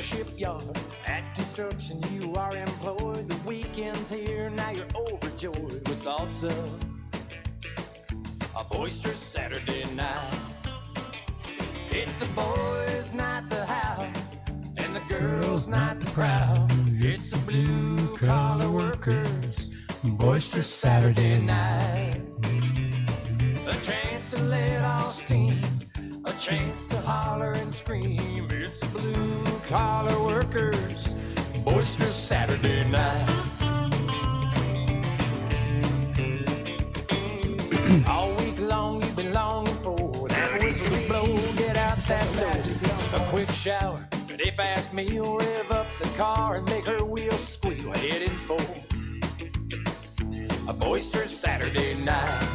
Shipyard at construction, you are employed. The weekend's here, now you're overjoyed with thoughts of a boisterous Saturday night. It's the boys' night to have, and the girls' night to proud. It's the blue collar workers' boisterous Saturday night. A chance to let off steam, a chance to holler and scream. It's the blue collar workers' boisterous Saturday night. All week long you've been longing for that whistle to blow, get out that door, a quick shower, a fast meal, rev up the car and make her wheels squeal, heading for a boisterous Saturday night.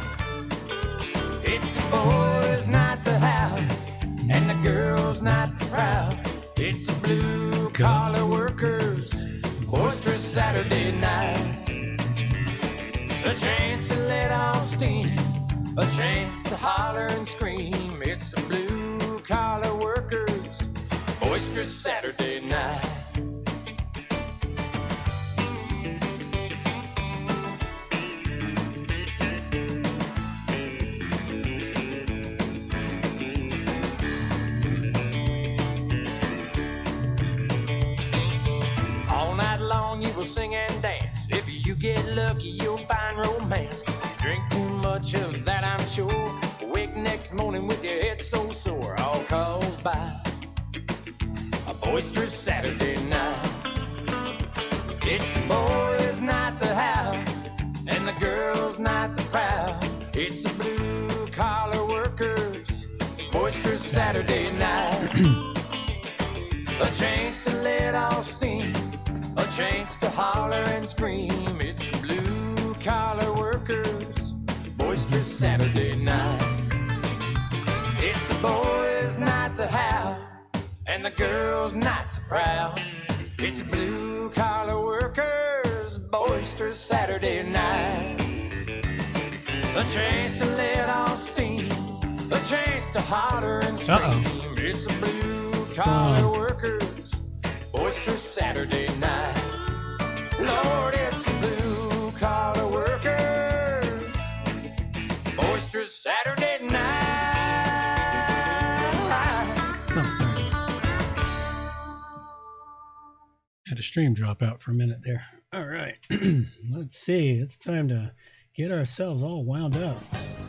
It's the boys' night to have, and the girls' night to proud. It's the blue collar workers' boisterous Saturday night. A chance to let off steam, a chance to holler and scream. It's the blue collar workers' boisterous Saturday night. Sing and dance. If you get lucky, you'll find romance. Drink too much of that, I'm sure. Wake next morning with your head so sore, all caused by a boisterous Saturday night. It's the boys' night to have, and the girls' night to proud. It's the blue collar workers' boisterous Saturday night. A chance to let off steam, a chance to holler and scream. It's the blue collar workers' boisterous Saturday night. It's the boys' night to have, and the girls' night to proud. It's the blue collar workers' boisterous Saturday night. A chance to let off steam, a chance to holler and scream. It's the blue collar workers' boisterous Saturday night. Lord, it's the blue collar workers' boisterous Saturday night. Had a stream drop out for a minute there. All right. Let's see. It's time to get ourselves all wound up.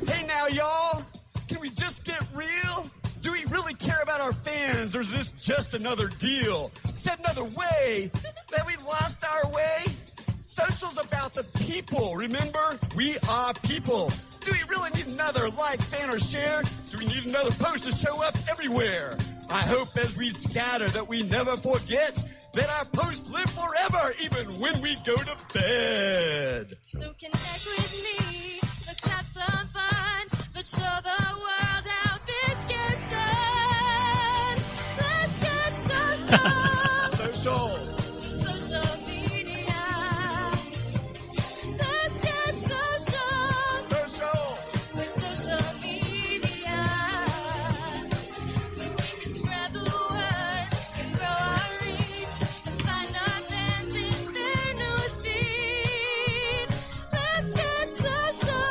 Hey now, y'all. Can we just get real? Do we really care about our fans, or is this just another deal? Said another way, that we lost our way? Social's about the people, remember? We are people. Do we really need another like, fan, or share? Do we need another post to show up everywhere? I hope as we scatter that we never forget that our posts live forever, even when we go to bed. So connect with me, let's have some fun. Let's show the world how this gets done. Let's get social. Social media. Let's get social. With social media. We can spread the word and grow our reach and find our fans in their newsfeed. Let's get social.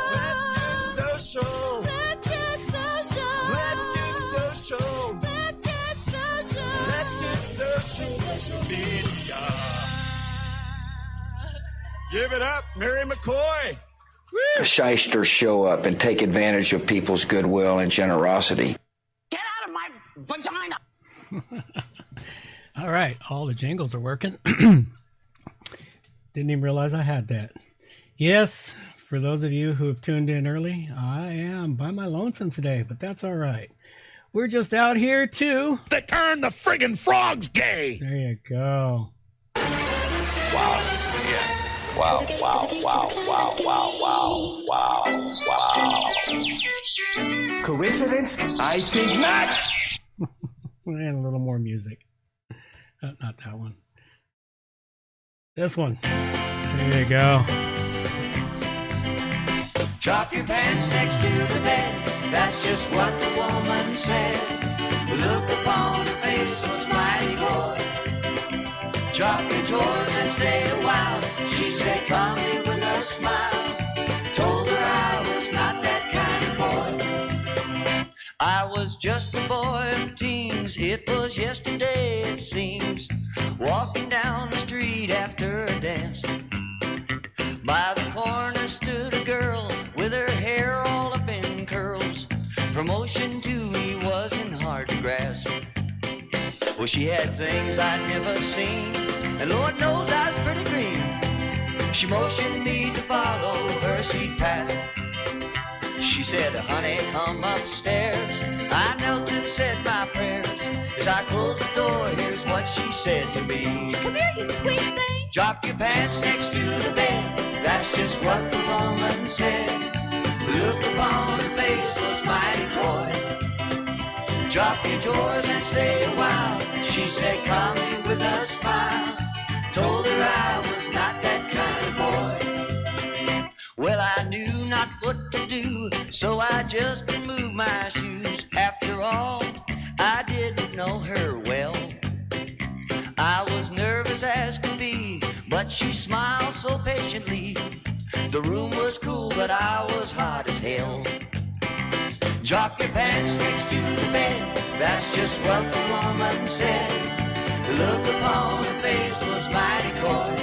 Let's get social. Let's get social. Let's get social. Let's get social. Let's get social. Social Media. Give it up, Mary McCoy. Shysters show up and take advantage of people's goodwill and generosity. Get out of my vagina! All right. All the jingles are working. Didn't even realize I had that. Yes, for those of you who have tuned in early, I am by my lonesome today, but that's all right. We're just out here to... They turn the friggin' frogs gay. There you go. Wow. Yeah. Wow, wow, wow, wow, wow, wow, wow, wow. Coincidence? I think not. And a little more music. Not that one. This one. There you go. Drop your pants next to the bed. That's just what the woman said. The look upon her face was mighty boy. Drop your drawers and stay a while. She said, come here with a smile. Told her I was not that kind of boy. I was just a boy of teens. It was yesterday, it seems. Walking down the street after a dance. By the corner stood a girl with her hair all up in curls. Her motion to me wasn't hard to grasp. Well, she had things I'd never seen, and Lord knows I was pretty green. She motioned me to follow her sweet path. She said, honey, come upstairs. I knelt and said my prayers. As I closed the door, here's what she said to me. Come here, you sweet thing. Drop your pants next to the bed. That's just what the woman said. The look upon her face was mighty coy. Drop your drawers and stay a while. She said, come in with a smile. Told her I was not that kind of boy. Well, I knew not what to do, so I just removed my shoes. After all, I didn't know her well. I was nervous as could be, but she smiled so patiently. The room was cool, but I was hot as hell. Drop your pants next to the bed. That's just what the woman said. The look upon her face was mighty coy.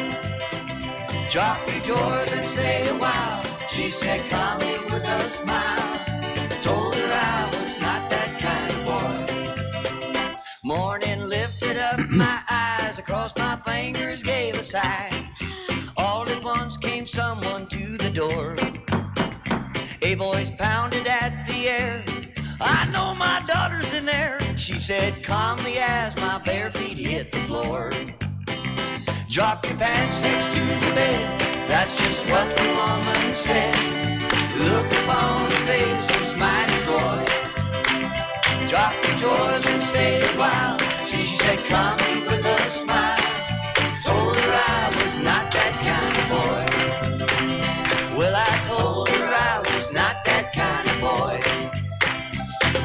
Drop your drawers and stay a while. She said, come in with a smile. Told her I was not that kind of boy. Morning lifted up my eyes. Across my fingers gave a sigh. All at once came someone to the door. A voice pounded at the air. I know my daughter's in there. She said calmly as my bare feet hit the floor. Drop your pants next to the bed. That's just what the woman said. The look upon her face was mighty coy. Drop your drawers and stay a while. She said come in with a smile. Told her I was not that kind of boy. Well, I told her I was not that kind of boy.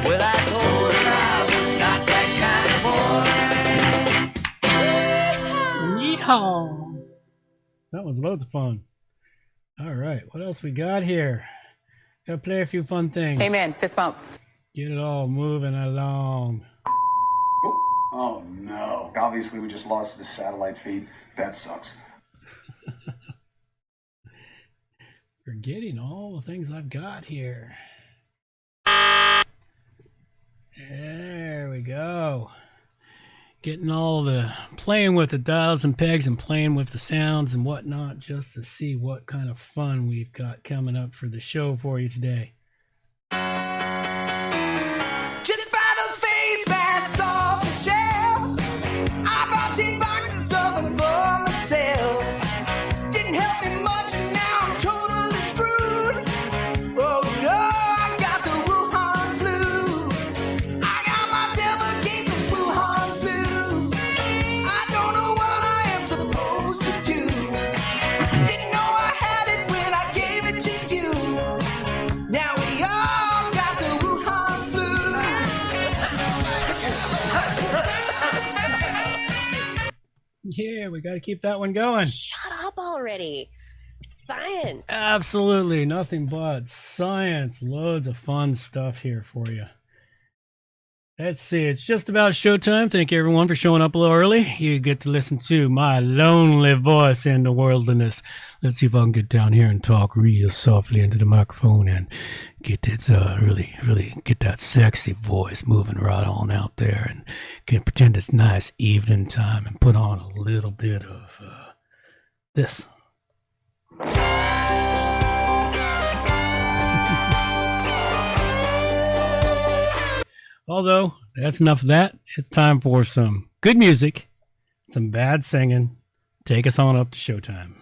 Well, I told her I was not that kind of boy. Yeehaw! That was loads of fun. All right, what else we got here? Gotta play a few fun things. Amen. Fist bump. Get it all moving along. Oh no. Obviously we just lost the satellite feed. That sucks. Forgetting all the things I've got here. There we go. Getting all the playing with the dials and pegs and playing with the sounds and whatnot just to see what kind of fun we've got coming up for the show for you today. Just buy those face masks off the shelf. I bought 10 boxes of them for myself. Didn't help me much and now I'm totally screwed. Oh no, I got the Wuhan flu. I got myself a case of Wuhan flu. I don't know what I am supposed to do. Didn't know I had it when I gave it to you. Now we all got the Wuhan flu. Yeah, we got to keep that one going. Shut up already. It's science. Absolutely, nothing but science. Loads of fun stuff here for you. Let's see, it's just about showtime. Thank you everyone for showing up a little early. You get to listen to my lonely voice in the wilderness. Let's see if I can get down here and talk real softly into the microphone and get that really get that sexy voice moving right on out there, and can pretend it's nice evening time and put on a little bit of this. Although, that's enough of that. It's time for some good music, some bad singing. Take us on up to showtime.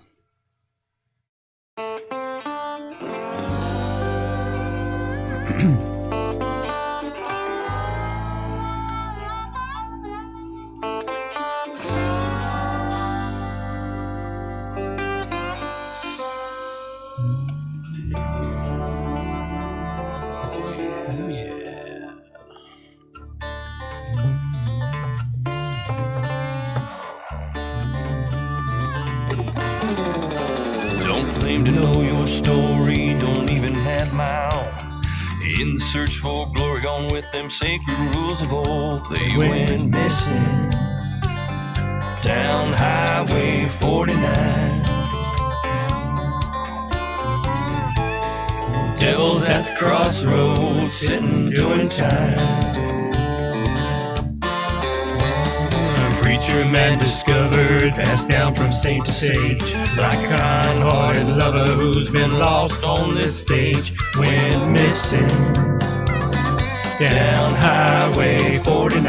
story, don't even have my own. In the search for glory, gone with them sacred rules of old. They went missing down Highway 49. Devil's at the crossroads, sitting doing time. Preacher man discovered, passed down from saint to sage, like a kind-hearted lover who's been lost on this stage. Went missing down Highway 49.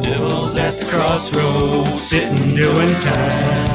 Devil's at the crossroads, sitting doing time.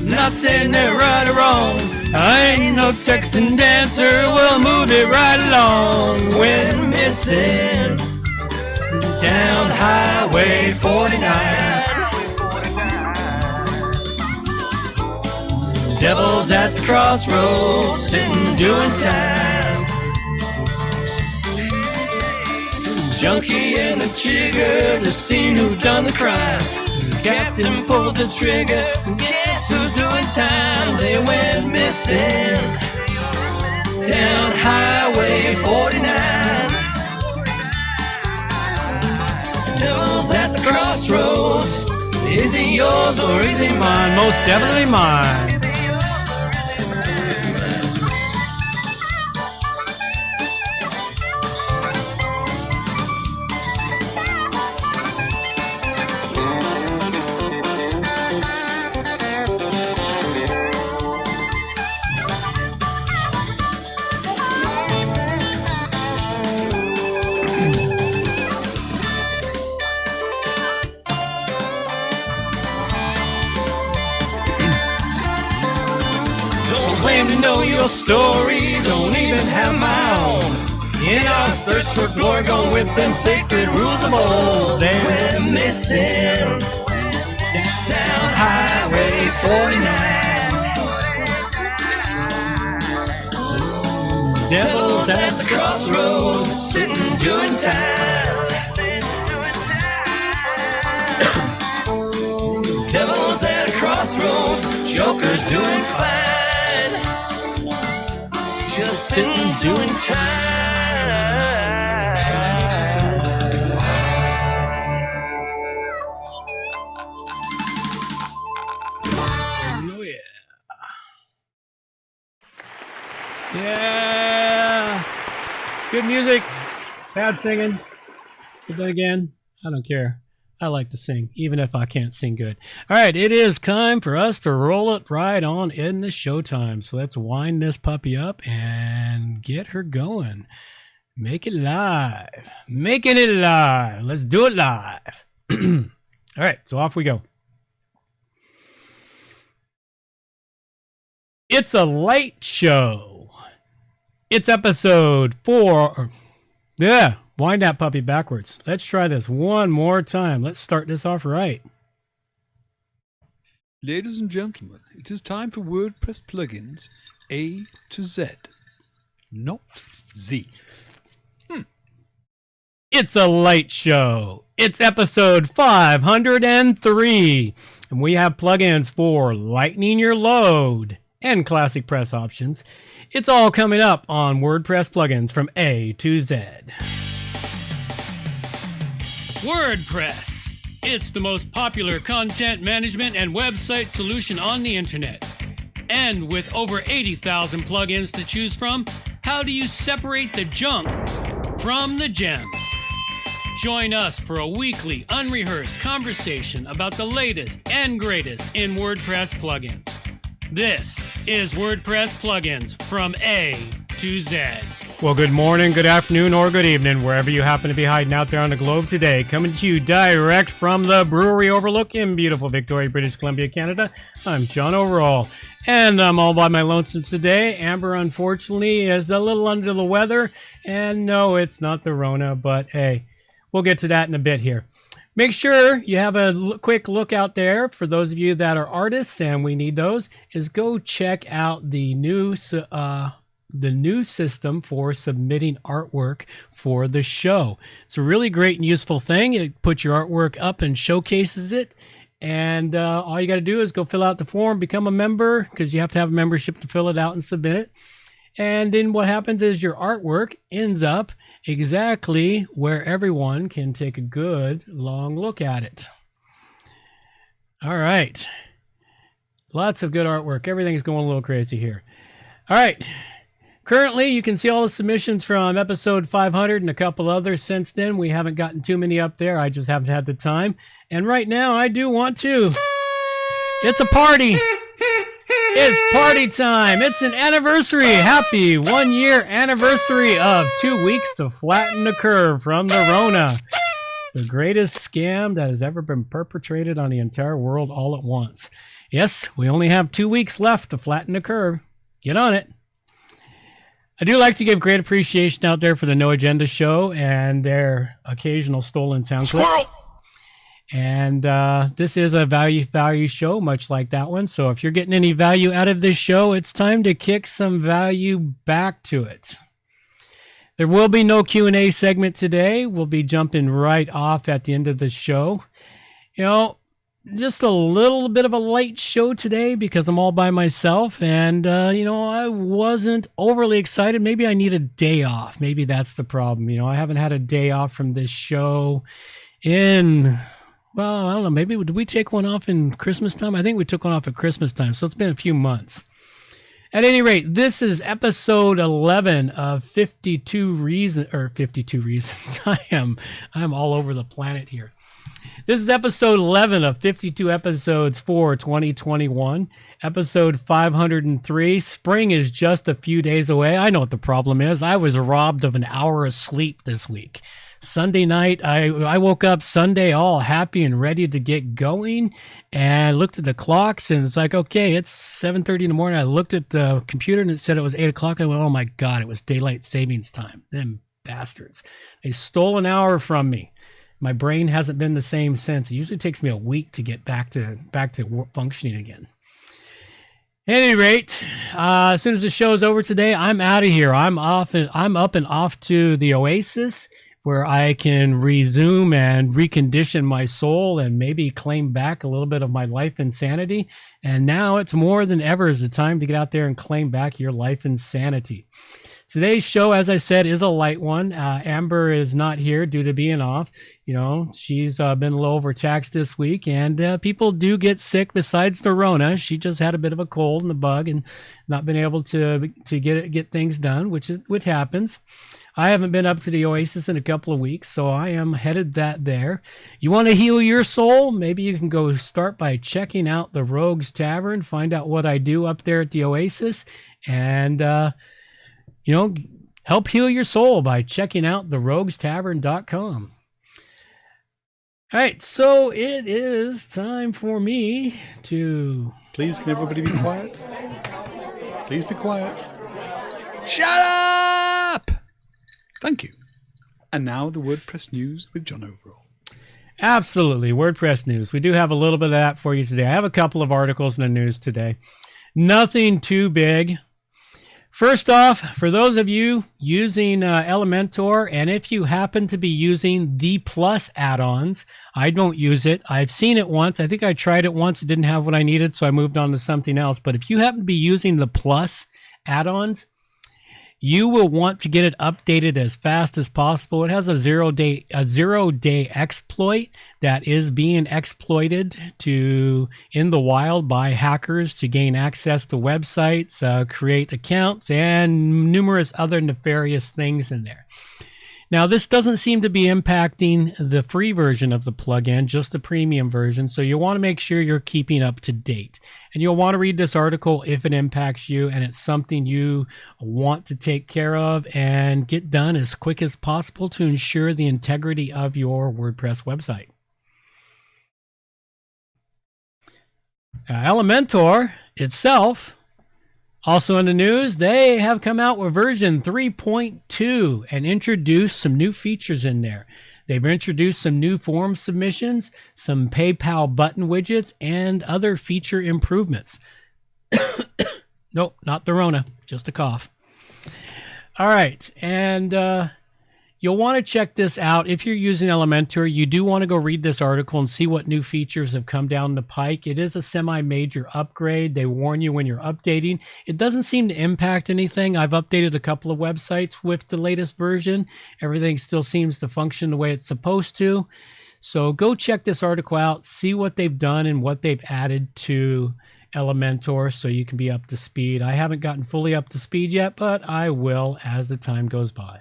Not saying they're right or wrong. I ain't no Texan dancer, we'll move it right along. Went missing down Highway 49. Devil's at the crossroads, sitting doing time. Junkie and the chigger, the scene who done the crime. Captain pulled the trigger, guess who's doing time? They went missing down Highway 49. Devil's at the crossroads, is he yours or is he mine? Most definitely mine. Know your story, don't even have my own. In our search for glory, going with them sacred rules of old. They went missing down Highway 49. Devil's at the crossroads, sitting doing time. Devil's at a crossroads, joker's doing fine. Just sitting doing time. Oh yeah. Yeah. Good music. Bad singing. But then again, I don't care. I like to sing, even if I can't sing good. All right, it is time for us to roll it right on in the showtime. So let's wind this puppy up and get her going. Make it live. Making it live. Let's do it live. All right, so off we go. It's a light show. It's episode 4. Yeah. Wind that puppy backwards. Let's try this one more time. Let's start this off right. Ladies and gentlemen, it is time for WordPress Plugins A to Z, not Z. It's a light show. It's episode 503. And we have plugins for lightening your load and ClassicPress options. It's all coming up on WordPress Plugins from A to Z. WordPress. It's the most popular content management and website solution on the internet. And with over 80,000 plugins to choose from, how do you separate the junk from the gems? Join us for a weekly, unrehearsed conversation about the latest and greatest in WordPress plugins. This is WordPress Plugins from A to Z. Well, good morning, good afternoon, or good evening, wherever you happen to be hiding out there on the globe today. Coming to you direct from the brewery overlook in beautiful Victoria, British Columbia, Canada. I'm John Overall, and I'm all by my lonesome today. Amber, unfortunately, is a little under the weather, and no, it's not the Rona, but hey, we'll get to that in a bit here. Make sure you have a quick look out there for those of you that are artists, and we need those, is go check out the new system for submitting artwork for the show. It's a really great and useful thing. It puts your artwork up and showcases it. And all you got to do is go fill out the form, become a member, because you have to have a membership to fill it out and submit it. And then what happens is your artwork ends up exactly where everyone can take a good long look at it. All right. Lots of good artwork. Everything's going a little crazy here. All right. Currently, you can see all the submissions from episode 500 and a couple others since then. We haven't gotten too many up there. I just haven't had the time. And right now, I do want to. It's a party. It's party time. It's an anniversary. Happy 1 year anniversary of 2 weeks to flatten the curve from the Rona. The greatest scam that has ever been perpetrated on the entire world all at once. Yes, we only have 2 weeks left to flatten the curve. Get on it. I do like to give great appreciation out there for the No Agenda show and their occasional stolen sound clips. And this is a value show, much like that one. So if you're getting any value out of this show, it's time to kick some value back to it. There will be no Q&A segment today. We'll be jumping right off at the end of the show. You know, just a little bit of a light show today because I'm all by myself. And, you know, I wasn't overly excited. Maybe I need a day off. Maybe that's the problem. You know, I haven't had a day off from this show in... Well, I don't know. Maybe did we take one off in Christmas time? I think we took one off at Christmas time. So it's been a few months. At any rate, this is episode 11 of 52 reasons. I'm all over the planet here. This is episode 11 of 52 episodes for 2021. Episode 503. Spring is just a few days away. I know what the problem is. I was robbed of an hour of sleep this week. Sunday night, I woke up Sunday all happy and ready to get going and looked at the clocks and it's like, okay, it's 7:30 in the morning. I looked at the computer and it said it was 8 o'clock. I went, oh my God, it was daylight savings time. Them bastards. They stole an hour from me. My brain hasn't been the same since. It usually takes me a week to get back to functioning again. At any rate, as soon as the show's over today, I'm out of here. I'm up and off to the Oasis, where I can resume and recondition my soul and maybe claim back a little bit of my life insanity. And now it's more than ever is the time to get out there and claim back your life insanity. Today's show, as I said, is a light one. Amber is not here due to being off. You know, she's been a little overtaxed this week, and people do get sick besides the Rona. She just had a bit of a cold and a bug and not been able to get things done, which happens. I haven't been up to the Oasis in a couple of weeks, so I am headed there. You want to heal your soul? Maybe you can go start by checking out the Rogues Tavern, find out what I do up there at the Oasis, and, you know, help heal your soul by checking out theroguestavern.com. All right, so it is time for me to... Please, can everybody be quiet? Please be quiet. Shut up! Thank you. And now the WordPress news with John Overall. Absolutely. WordPress news. We do have a little bit of that for you today. I have a couple of articles in the news today. Nothing too big. First off, for those of you using Elementor, and if you happen to be using the Plus add-ons, I don't use it. I've seen it once. I think I tried it once. It didn't have what I needed, so I moved on to something else. But if you happen to be using the Plus add-ons, you will want to get it updated as fast as possible. It has a zero-day exploit that is being exploited in the wild by hackers to gain access to websites, create accounts, and numerous other nefarious things in there. Now, this doesn't seem to be impacting the free version of the plugin, just the premium version. So you'll want to make sure you're keeping up to date. And you'll want to read this article if it impacts you and it's something you want to take care of and get done as quick as possible to ensure the integrity of your WordPress website. Elementor itself, also in the news, they have come out with version 3.2 and introduced some new features in there. They've introduced some new form submissions, some PayPal button widgets, and other feature improvements. Nope, not the Rona, just a cough. All right, and you'll want to check this out. If you're using Elementor, you do want to go read this article and see what new features have come down the pike. It is a semi-major upgrade. They warn you when you're updating. It doesn't seem to impact anything. I've updated a couple of websites with the latest version. Everything still seems to function the way it's supposed to. So go check this article out, see what they've done and what they've added to Elementor so you can be up to speed. I haven't gotten fully up to speed yet, but I will as the time goes by.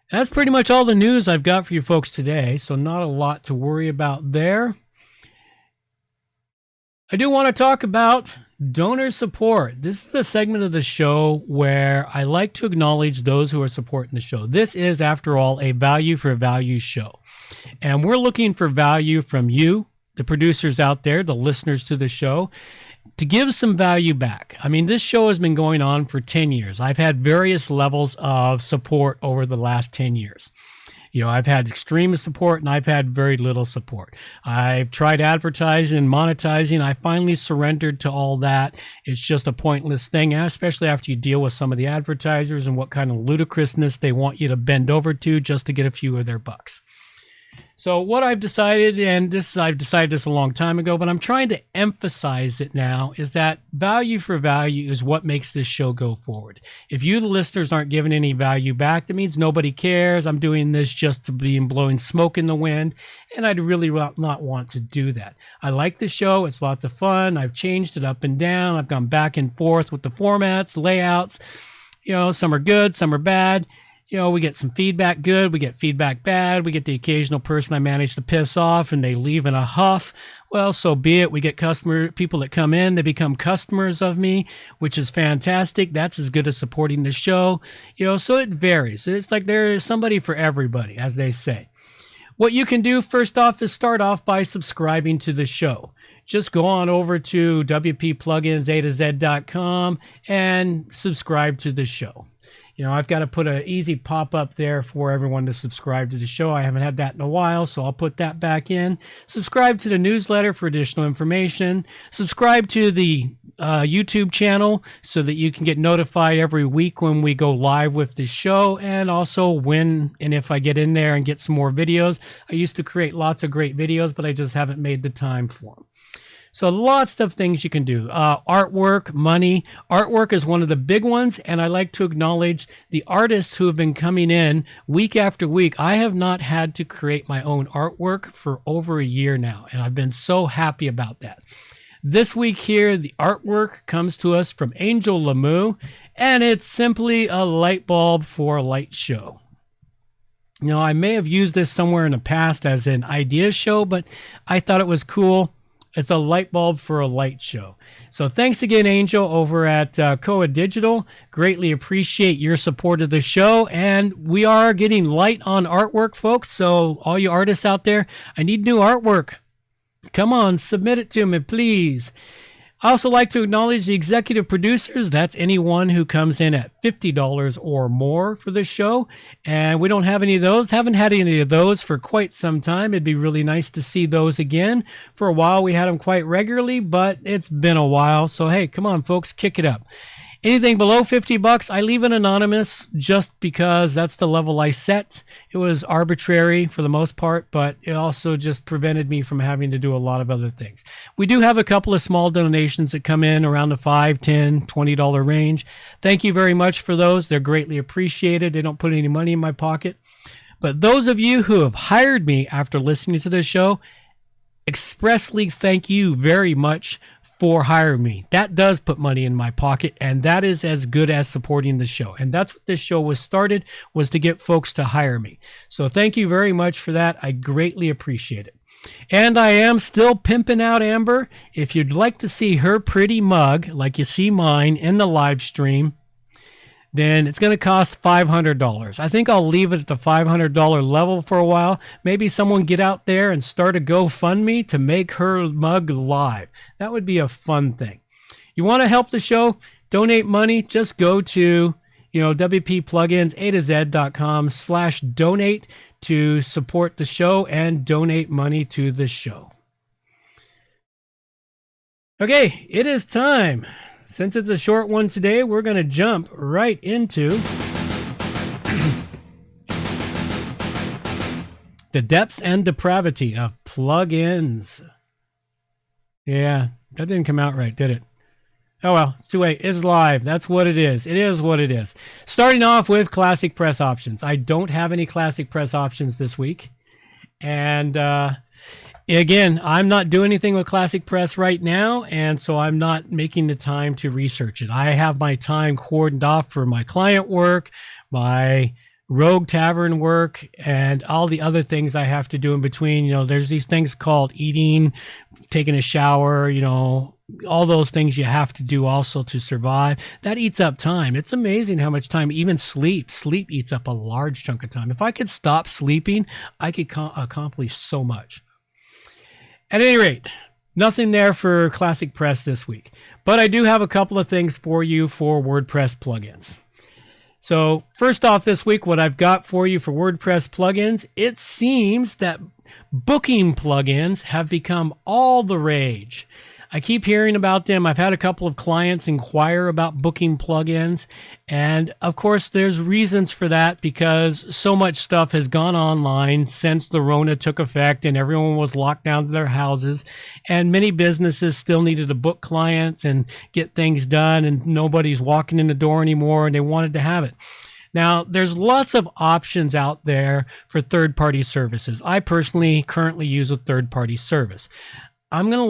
That's pretty much all the news I've got for you folks today, so not a lot to worry about there. I do want to talk about donor support. This is the segment of the show where I like to acknowledge those who are supporting the show. This is, after all, a value for value show. And we're looking for value from you, the producers out there, the listeners to the show, to give some value back. I mean, this show has been going on for 10 years. I've had various levels of support over the last 10 years. You know, I've had extreme support and I've had very little support. I've tried advertising and monetizing. I finally surrendered to all that. It's just a pointless thing, especially after you deal with some of the advertisers and what kind of ludicrousness they want you to bend over to just to get a few of their bucks. So what I've decided, and I've decided this a long time ago, but I'm trying to emphasize it now, is that value for value is what makes this show go forward. If you, the listeners, aren't giving any value back, that means nobody cares. I'm doing this just to be blowing smoke in the wind, and I'd really not want to do that. I like the show. It's lots of fun. I've changed it up and down. I've gone back and forth with the formats, layouts. You know, some are good, some are bad. You know, we get some feedback good, we get feedback bad, we get the occasional person I manage to piss off and they leave in a huff. Well, so be it. We get people that come in, they become customers of me, which is fantastic. That's as good as supporting the show. You know, so it varies. It's like there is somebody for everybody, as they say. What you can do first off is start off by subscribing to the show. Just go on over to WP A-Z.com and subscribe to the show. You know, I've got to put an easy pop-up there for everyone to subscribe to the show. I haven't had that in a while, so I'll put that back in. Subscribe to the newsletter for additional information. Subscribe to the YouTube channel so that you can get notified every week when we go live with the show, and also when and if I get in there and get some more videos. I used to create lots of great videos, but I just haven't made the time for them. So lots of things you can do. Artwork, money. Artwork is one of the big ones, and I like to acknowledge the artists who have been coming in week after week. I have not had to create my own artwork for over a year now, and I've been so happy about that. This week here, the artwork comes to us from Angel Lamu, and it's simply a light bulb for a light show. You know, I may have used this somewhere in the past as an idea show, but I thought it was cool. It's a light bulb for a light show. So thanks again, Angel, over at Koa Digital. Greatly appreciate your support of the show. And we are getting light on artwork, folks. So all you artists out there, I need new artwork. Come on, submit it to me, please. I also like to acknowledge the executive producers. That's anyone who comes in at $50 or more for the show. And we don't have any of those. Haven't had any of those for quite some time. It'd be really nice to see those again. For a while, we had them quite regularly, but it's been a while. So, hey, come on, folks, kick it up. Anything below $50, I leave it anonymous just because that's the level I set. It was arbitrary for the most part, but it also just prevented me from having to do a lot of other things. We do have a couple of small donations that come in around the $5, $10, $20 range. Thank you very much for those. They're greatly appreciated. They don't put any money in my pocket. But those of you who have hired me after listening to this show, expressly thank you very much for Hire Me. That does put money in my pocket, and that is as good as supporting the show. And that's what this show was started, was to get folks to hire me. So thank you very much for that. I greatly appreciate it. And I am still pimping out Amber. If you'd like to see her pretty mug, like you see mine in the live stream, then it's going to cost $500. I think I'll leave it at the $500 level for a while. Maybe someone get out there and start a GoFundMe to make her mug live. That would be a fun thing. You want to help the show? Donate money? Just go to, WP Plugins A-Z.com/donate to support the show and donate money to the show. Okay, it is time. Since it's a short one today, we're going to jump right into the depths and depravity of plugins. Yeah, that didn't come out right, did it? Oh well, it's too late. It's live. That's what it is. It is what it is. Starting off with ClassicPress Options. I don't have any ClassicPress Options this week. And again, I'm not doing anything with ClassicPress right now, and so I'm not making the time to research it. I have my time cordoned off for my client work, my Rogue Tavern work, and all the other things I have to do in between. There's these things called eating, taking a shower, all those things you have to do also to survive. That eats up time. It's amazing how much time, even sleep eats up a large chunk of time. If I could stop sleeping, I could accomplish so much. At any rate, nothing there for ClassicPress this week, but I do have a couple of things for you for WordPress plugins. So first off this week, what I've got for you for WordPress plugins, it seems that booking plugins have become all the rage. I keep hearing about them. I've had a couple of clients inquire about booking plugins. And of course, there's reasons for that because so much stuff has gone online since the Rona took effect and everyone was locked down to their houses. And many businesses still needed to book clients and get things done, and nobody's walking in the door anymore, and they wanted to have it. Now, there's lots of options out there for third-party services. I personally currently use a third-party service. I'm going to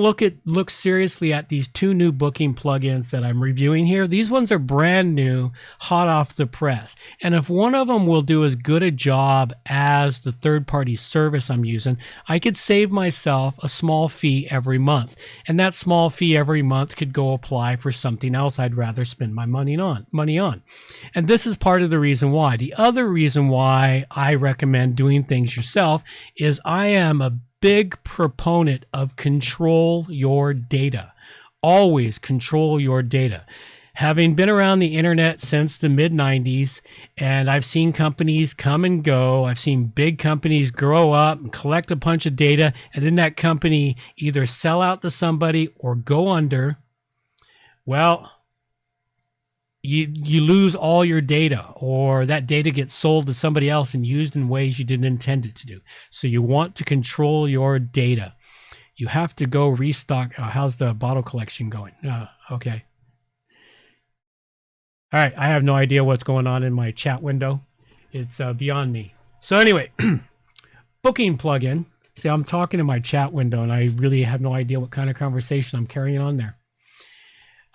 look seriously at these two new booking plugins that I'm reviewing here. These ones are brand new, hot off the press. And if one of them will do as good a job as the third-party service I'm using, I could save myself a small fee every month. And that small fee every month could go apply for something else I'd rather spend my money on. And this is part of the reason why. The other reason why I recommend doing things yourself is I am a big proponent of control your data. Always control your data. Having been around the internet since the mid-90s, and I've seen companies come and go, I've seen big companies grow up and collect a bunch of data, and then that company either sell out to somebody or go under. Well, you lose all your data, or that data gets sold to somebody else and used in ways you didn't intend it to do. So you want to control your data. You have to go restock. How's the bottle collection going? Okay. All right. I have no idea what's going on in my chat window. It's beyond me. So anyway, booking plugin. See, I'm talking in my chat window, and I really have no idea what kind of conversation I'm carrying on there.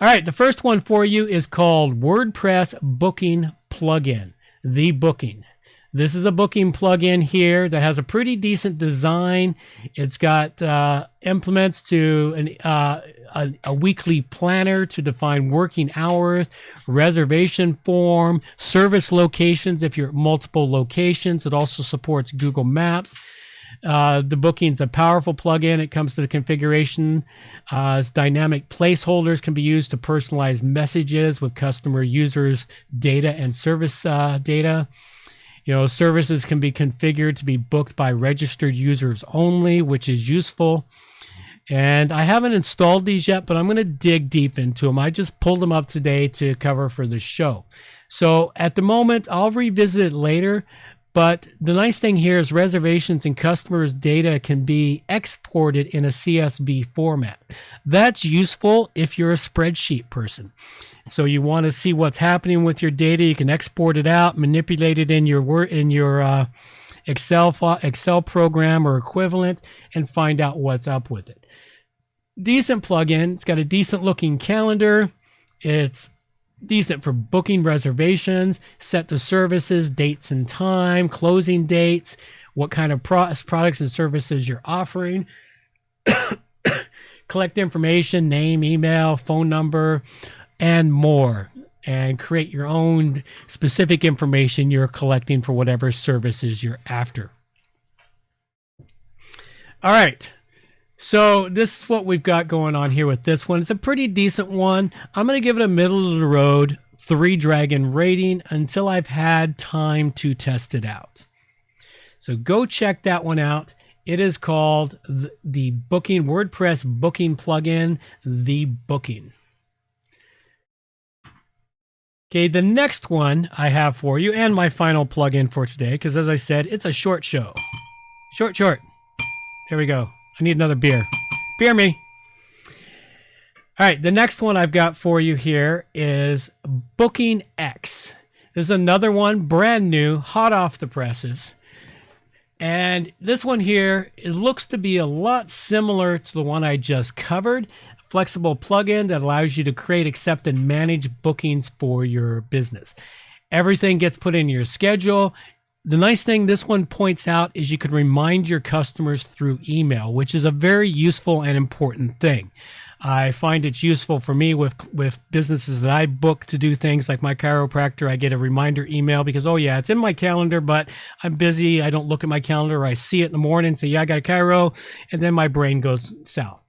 All right, the first one for you is called WordPress Booking Plugin, TheBooking. This is a booking plugin here that has a pretty decent design. It's got implements to a weekly planner to define working hours, reservation form, service locations if you're at multiple locations. It also supports Google Maps. The booking's a powerful plugin. It comes to the configuration. Its dynamic placeholders can be used to personalize messages with customer users' data and service data. Services can be configured to be booked by registered users only, which is useful. And I haven't installed these yet, but I'm going to dig deep into them. I just pulled them up today to cover for the show. So at the moment, I'll revisit it later. But the nice thing here is reservations and customers' data can be exported in a CSV format. That's useful if you're a spreadsheet person. So you want to see what's happening with your data. You can export it out, manipulate it in your Excel program or equivalent, and find out what's up with it. decent plugin. It's got a decent looking calendar. It's decent for booking reservations, set the services, dates and time, closing dates, what kind of products and services you're offering, collect information, name, email, phone number, and more, and create your own specific information you're collecting for whatever services you're after. All right. So this is what we've got going on here with this one. It's a pretty decent one. I'm going to give it a middle of the road 3 dragon rating until I've had time to test it out. So go check that one out. It is called the Booking WordPress Booking Plugin, The Booking. Okay, the next one I have for you, and my final plugin for today, because as I said, it's a short show. Short. There we go. I need another beer. Beer me. All right, the next one I've got for you here is Booking X. There's another one, brand new, hot off the presses. And this one here, it looks to be a lot similar to the one I just covered. A flexible plugin that allows you to create, accept, and manage bookings for your business. Everything gets put in your schedule. The nice thing this one points out is you can remind your customers through email, which is a very useful and important thing. I find it's useful for me with businesses that I book to do things like my chiropractor. I get a reminder email because, oh yeah, it's in my calendar, but I'm busy. I don't look at my calendar. Or I see it in the morning and say, yeah, I got a chiro. And then my brain goes south.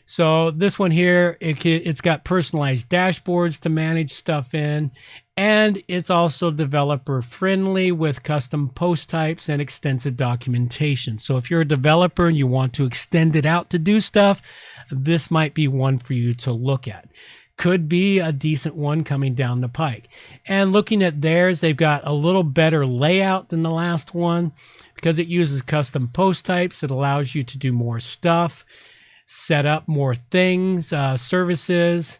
So this one here, it's got personalized dashboards to manage stuff in. And it's also developer friendly with custom post types and extensive documentation. So if you're a developer and you want to extend it out to do stuff, this might be one for you to look at. Could be a decent one coming down the pike. And looking at theirs, they've got a little better layout than the last one because it uses custom post types. It allows you to do more stuff, set up more things, services,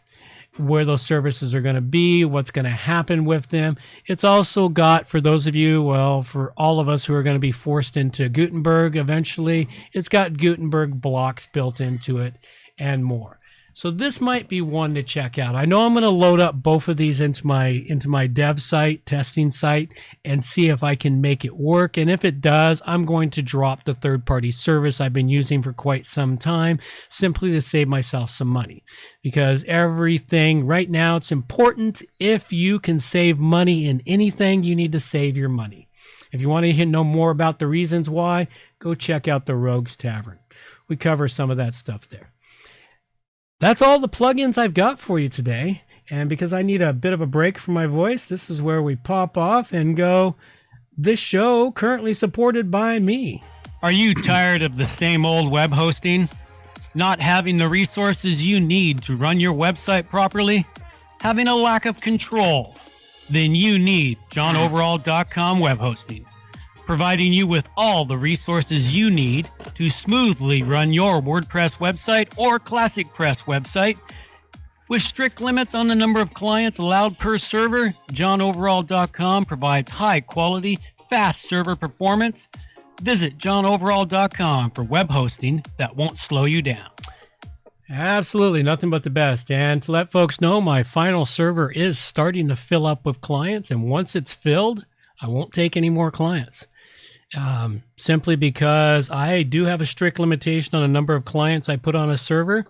where those services are going to be, what's going to happen with them. It's also got, for those of you, well, for all of us who are going to be forced into Gutenberg eventually, it's got Gutenberg blocks built into it and more. So this might be one to check out. I know I'm going to load up both of these into my dev site, testing site, and see if I can make it work. And if it does, I'm going to drop the third-party service I've been using for quite some time, simply to save myself some money. Because everything right now, it's important. If you can save money in anything, you need to save your money. If you want to know more about the reasons why, go check out the Rogues Tavern. We cover some of that stuff there. That's all the plugins I've got for you today. And because I need a bit of a break from my voice, this is where we pop off and go, this show currently supported by me. Are you tired of the same old web hosting? Not having the resources you need to run your website properly? Having a lack of control? Then you need johnoverall.com web hosting, providing you with all the resources you need to smoothly run your WordPress website or ClassicPress website. With strict limits on the number of clients allowed per server, johnoverall.com provides high quality, fast server performance. Visit johnoverall.com for web hosting that won't slow you down. Absolutely, nothing but the best. And to let folks know, my final server is starting to fill up with clients. And once it's filled, I won't take any more clients. Simply because I do have a strict limitation on the number of clients I put on a server.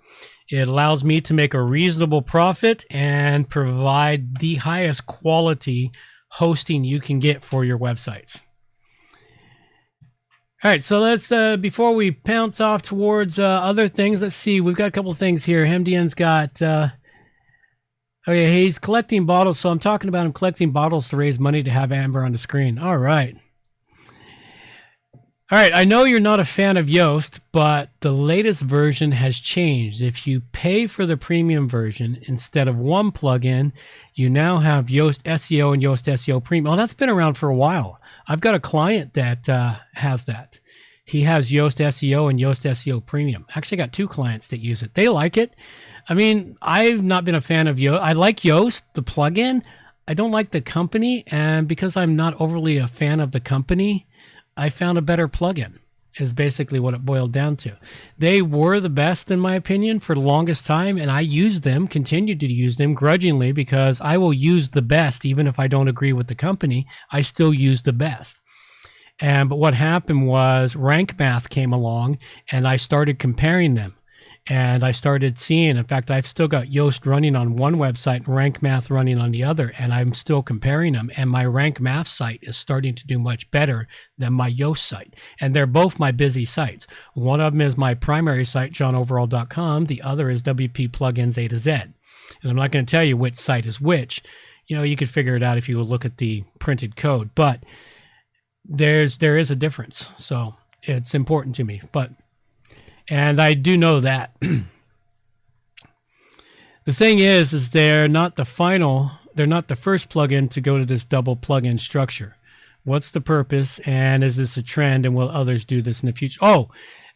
It allows me to make a reasonable profit and provide the highest quality hosting you can get for your websites. All right, so let's, before we pounce off towards other things, let's see. We've got a couple things here. Hemdian's got, okay, he's collecting bottles. So I'm talking about him collecting bottles to raise money to have Amber on the screen. All right. All right, I know you're not a fan of Yoast, but the latest version has changed. If you pay for the premium version, instead of one plugin, you now have Yoast SEO and Yoast SEO Premium. Oh, that's been around for a while. I've got a client that has that. He has Yoast SEO and Yoast SEO Premium. Actually, I got 2 clients that use it. They like it. I mean, I've not been a fan of Yoast. I like Yoast, the plugin. I don't like the company, and because I'm not overly a fan of the company, I found a better plugin. is basically what it boiled down to. They were the best, in my opinion, for the longest time, and I used them, continued to use them grudgingly, because I will use the best even if I don't agree with the company. I still use the best. But what happened was rank math came along, and I started comparing them. And I started seeing, in fact, I've still got Yoast running on one website and Rank Math running on the other, and I'm still comparing them. And my Rank Math site is starting to do much better than my Yoast site. And they're both my busy sites. One of them is my primary site, johnoverall.com. The other is WP Plugins A-Z. And I'm not going to tell you which site is which. You know, you could figure it out if you would look at the printed code. But there is a difference. So it's important to me. And I do know that. The thing is they're not the first plugin to go to this double plugin structure. What's the purpose? And is this a trend? And will others do this in the future? Oh,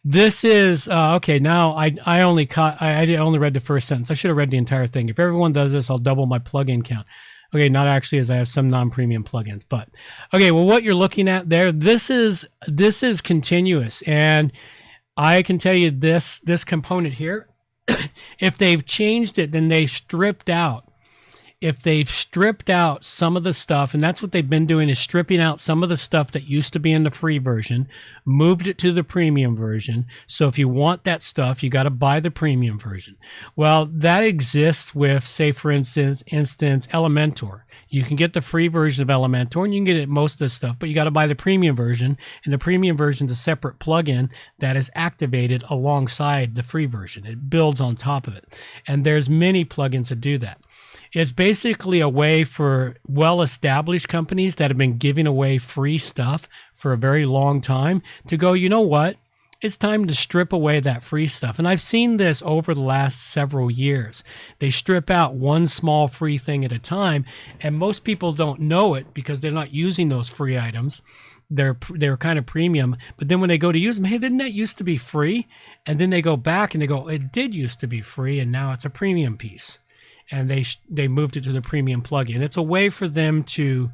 this is, okay, now I only read the first sentence. I should have read the entire thing. If everyone does this, I'll double my plugin count. Okay, not actually, as I have some non-premium plugins, but okay, well, what you're looking at there, this is continuous. And I can tell you this component here, if they've changed it, then they stripped out. If they've stripped out some of the stuff, and that's what they've been doing, is stripping out some of the stuff that used to be in the free version, moved it to the premium version. So if you want that stuff, you got to buy the premium version. Well, that exists with, say, for instance, Elementor. You can get the free version of Elementor, and you can get most of the stuff, but you got to buy the premium version, and the premium version is a separate plugin that is activated alongside the free version. It builds on top of it, and there's many plugins that do that. It's basically a way for well-established companies that have been giving away free stuff for a very long time to go, you know what? It's time to strip away that free stuff. And I've seen this over the last several years. They strip out one small free thing at a time, and most people don't know it because they're not using those free items. They're kind of premium, but then when they go to use them, hey, didn't that used to be free? And then they go back and they go, it did used to be free, and now it's a premium piece. And they moved it to the premium plugin. It's a way for them to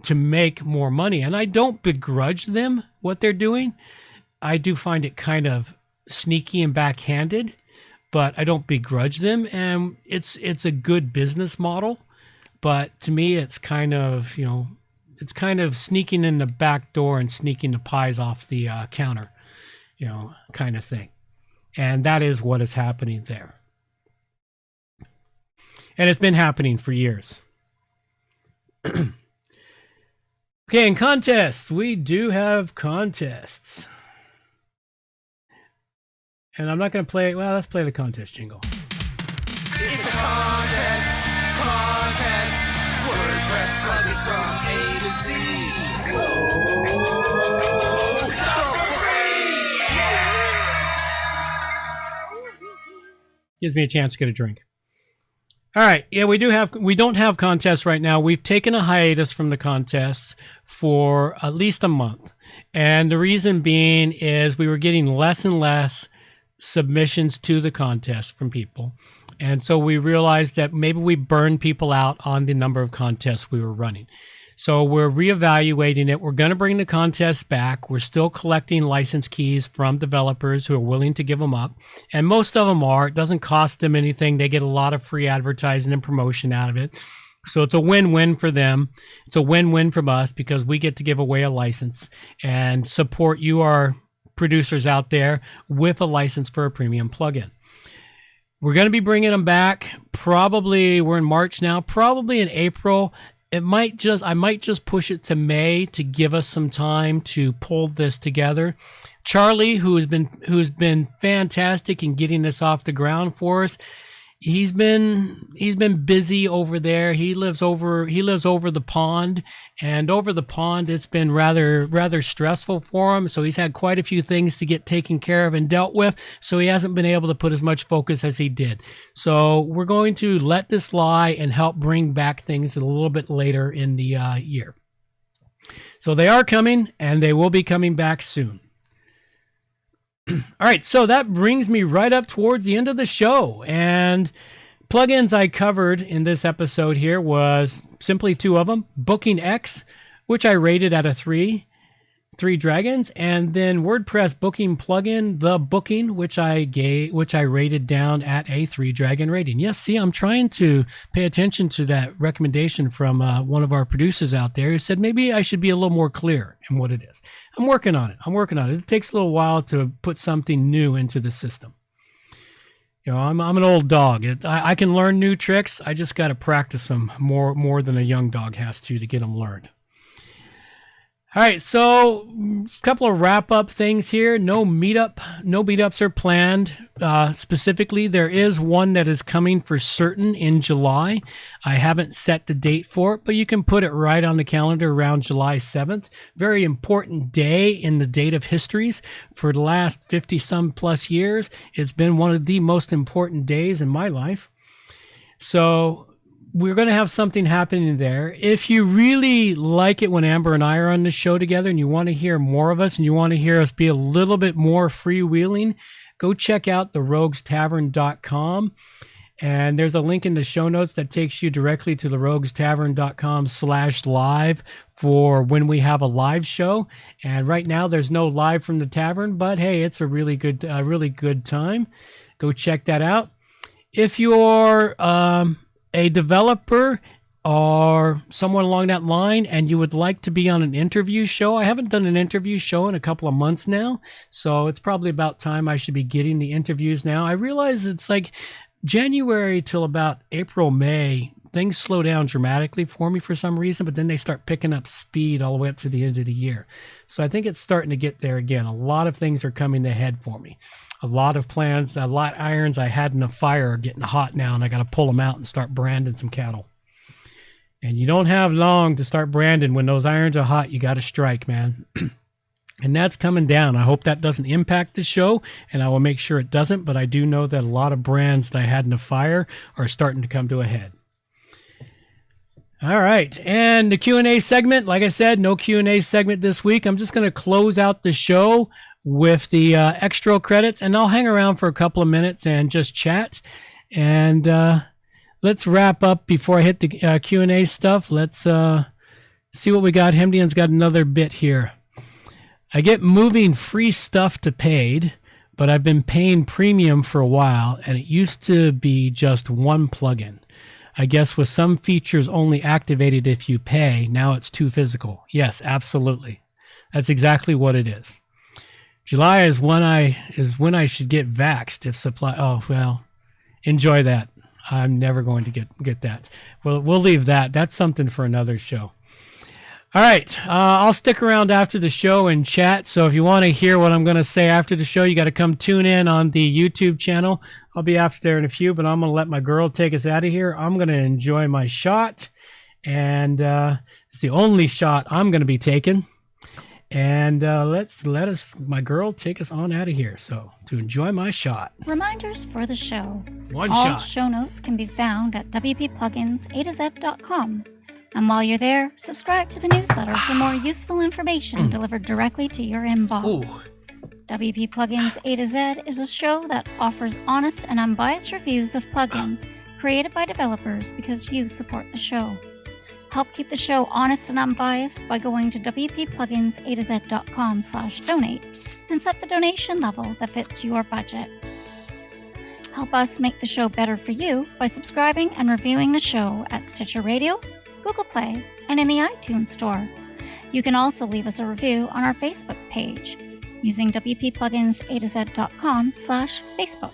make more money. And I don't begrudge them what they're doing. I do find it kind of sneaky and backhanded, but I don't begrudge them. And it's a good business model. But to me, it's kind of, it's kind of sneaking in the back door and sneaking the pies off the counter, kind of thing. And that is what is happening there. And it's been happening for years. Okay, and contests. We do have contests. And I'm not going to play, well, let's play the contest jingle. It's a contest. WordPress plugins from A to Z. Whoa, stuff for free! Yeah! Gives me a chance to get a drink. All right. Yeah, we don't have contests right now. We've taken a hiatus from the contests for at least a month. And the reason being is we were getting less and less submissions to the contest from people. And so we realized that maybe we burned people out on the number of contests we were running. So we're reevaluating it. We're going to bring the contest back. We're still collecting license keys from developers who are willing to give them up. And most of them are. It doesn't cost them anything. They get a lot of free advertising and promotion out of it. So it's a win-win for them. It's a win-win from us because we get to give away a license and support you, our producers out there, with a license for a premium plugin. We're going to be bringing them back. Probably, we're in March now, probably in April. I might just push it to May to give us some time to pull this together. Charlie, who's been fantastic in getting this off the ground for us, he's been busy over there. He lives over the pond, and over the pond it's been rather stressful for him. So he's had quite a few things to get taken care of and dealt with. So he hasn't been able to put as much focus as he did. So we're going to let this lie and help bring back things a little bit later in the year. So they are coming, and they will be coming back soon. All right, so that brings me right up towards the end of the show. And plugins I covered in this episode here was simply two of them. Booking X, which I rated at a 3. Three Dragons, and then WordPress Booking Plugin, TheBooking, which I rated down at a 3 Dragon rating. Yes, see, I'm trying to pay attention to that recommendation from one of our producers out there who said maybe I should be a little more clear in what it is. I'm working on it. It takes a little while to put something new into the system. You know, I'm an old dog. I can learn new tricks. I just got to practice them more than a young dog has to get them learned. All right, so a couple of wrap-up things here. No meetups are planned. Specifically, there is one that is coming for certain in July. I haven't set the date for it, but you can put it right on the calendar around July 7th. Very important day in the date of histories. For the last 50-some plus years, it's been one of the most important days in my life. So we're going to have something happening there. If you really like it when Amber and I are on the show together and you want to hear more of us and you want to hear us be a little bit more freewheeling, go check out theroguestavern.com. And there's a link in the show notes that takes you directly to theroguestavern.com/live for when we have a live show. And right now there's no live from the tavern, but hey, it's a really good time. Go check that out. If you're a developer or someone along that line and you would like to be on an interview show, I haven't done an interview show in a couple of months now, so it's probably about time I should be getting the interviews now. I realize it's like January till about April, May, things slow down dramatically for me for some reason, but then they start picking up speed all the way up to the end of the year. So I think it's starting to get there again. A lot of things are coming ahead for me. A lot of plans, a lot of irons I had in the fire are getting hot now, and I got to pull them out and start branding some cattle. And you don't have long to start branding. When those irons are hot, you got to strike, man. And that's coming down. I hope that doesn't impact the show, and I will make sure it doesn't, but I do know that a lot of brands that I had in the fire are starting to come to a head. All right, and the Q&A segment, like I said, no Q&A segment this week. I'm just going to close out the show with the extra credits, and I'll hang around for a couple of minutes and just chat. And let's wrap up before I hit the Q&A stuff. Let's see what we got. Hemdian's got another bit here. I get moving free stuff to paid, but I've been paying premium for a while, and it used to be just one plugin. I guess with some features only activated if you pay, now it's too physical. Yes, absolutely. That's exactly what it is. July is when I should get vaxxed if supply. Oh, well, enjoy that. I'm never going to get that. Well, we'll leave that. That's something for another show. All right. I'll stick around after the show and chat. So if you want to hear what I'm going to say after the show, you got to come tune in on the YouTube channel. I'll be after there in a few, but I'm going to let my girl take us out of here. I'm going to enjoy my shot. And it's the only shot I'm going to be taking. And let my girl take us on out of here. So to enjoy my shot. Reminders for the show. All shot. Show notes can be found at wppluginsa2z.com. And while you're there, subscribe to the newsletter for more useful information delivered directly to your inbox. Ooh. WP Plugins A-Z is a show that offers honest and unbiased reviews of plugins created by developers because you support the show. Help keep the show honest and unbiased by going to wppluginsa2z.com/donate and set the donation level that fits your budget. Help us make the show better for you by subscribing and reviewing the show at Stitcher Radio, Google Play, and in the iTunes Store. You can also leave us a review on our Facebook page using wppluginsa2z.com/Facebook.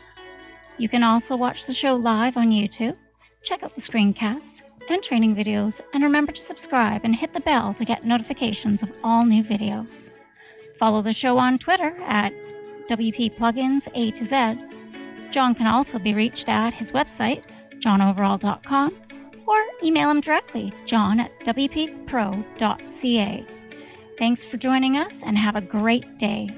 You can also watch the show live on YouTube, check out the screencasts and training videos, and remember to subscribe and hit the bell to get notifications of all new videos. Follow the show on Twitter at WPPluginsA2Z. John can also be reached at his website, johnoverall.com, or email him directly, john@wppro.ca. Thanks for joining us, and have a great day.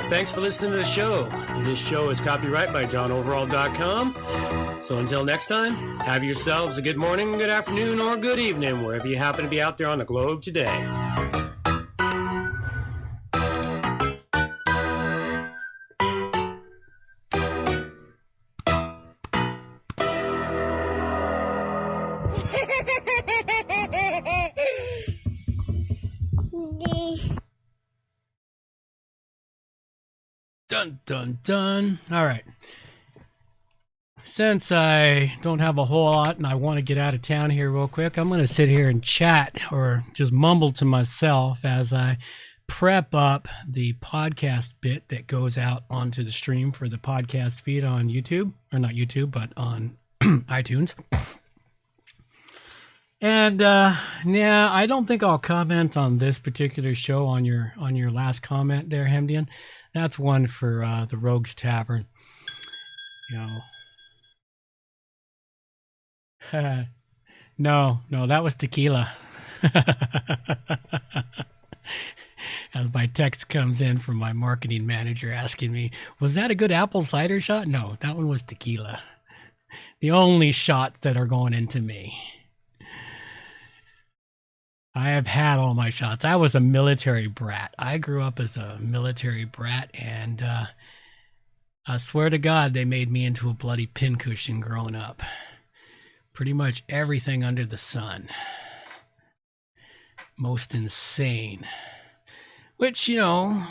Thanks for listening to the show. This show is copyright by johnoverall.com. So until next time, have yourselves a good morning, good afternoon, or good evening, wherever you happen to be out there on the globe today. Dun, dun, dun. All right. Since I don't have a whole lot and I want to get out of town here real quick, I'm going to sit here and chat or just mumble to myself as I prep up the podcast bit that goes out onto the stream for the podcast feed on YouTube, or not YouTube, but on iTunes. And yeah, I don't think I'll comment on this particular show on your last comment there, Hemdian. That's one for the Rogues Tavern. You know. No, that was tequila. As my text comes in from my marketing manager asking me, was that a good apple cider shot? No, that one was tequila. The only shots that are going into me. I have had all my shots. I was a military brat. I grew up as a military brat, and I swear to God, they made me into a bloody pincushion growing up. Pretty much everything under the sun. Most insane. Which, you know,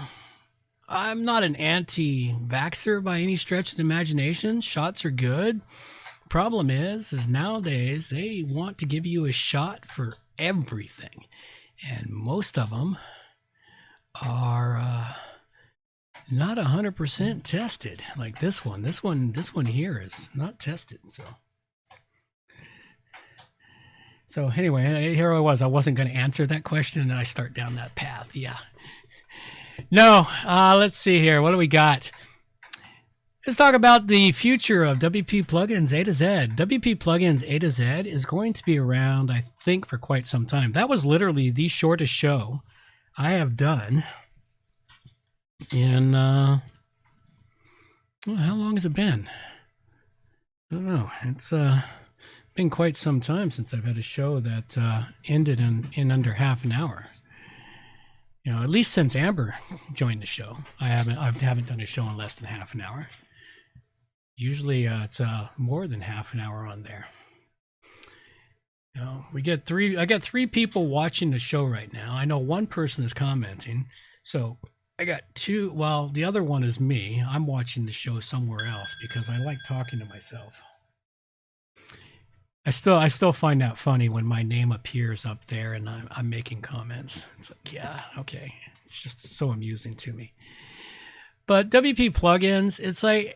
I'm not an anti-vaxxer by any stretch of the imagination. Shots are good. Problem is nowadays they want to give you a shot for everything. And most of them are not 100% tested. Like this one. This one here is not tested, So anyway, here I was. I wasn't going to answer that question, and I start down that path. Yeah. No, let's see here. What do we got? Let's talk about the future of WP Plugins A to Z. WP Plugins A to Z is going to be around, I think, for quite some time. That was literally the shortest show I have done in, how long has it been? I don't know. It's been quite some time since I've had a show that ended in under half an hour. You know, at least since Amber joined the show, I haven't done a show in less than half an hour. Usually it's more than half an hour on there. You know, I got 3 people watching the show right now. I know one person is commenting, so I got 2. Well, the other one is me. I'm watching the show somewhere else because I like talking to myself. I still find that funny when my name appears up there and I'm making comments. It's like, yeah, okay. It's just so amusing to me. But WP Plugins, it's like,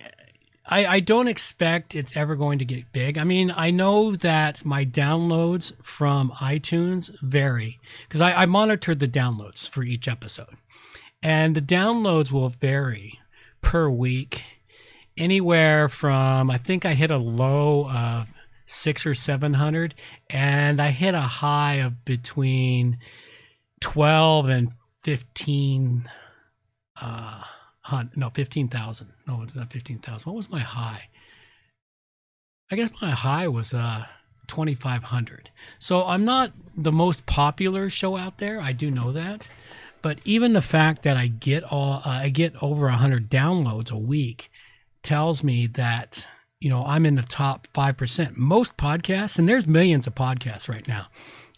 I don't expect it's ever going to get big. I mean, I know that my downloads from iTunes vary because I monitored the downloads for each episode. And the downloads will vary per week, anywhere from, I think I hit a low of 600 or 700, and I hit a high of between 12 and 15. 15,000. No, it's not 15,000. What was my high? I guess my high was 2,500. So I'm not the most popular show out there. I do know that, but even the fact that I get over 100 downloads a week tells me that, you know, I'm in the top 5%. Most podcasts, and there's millions of podcasts right now.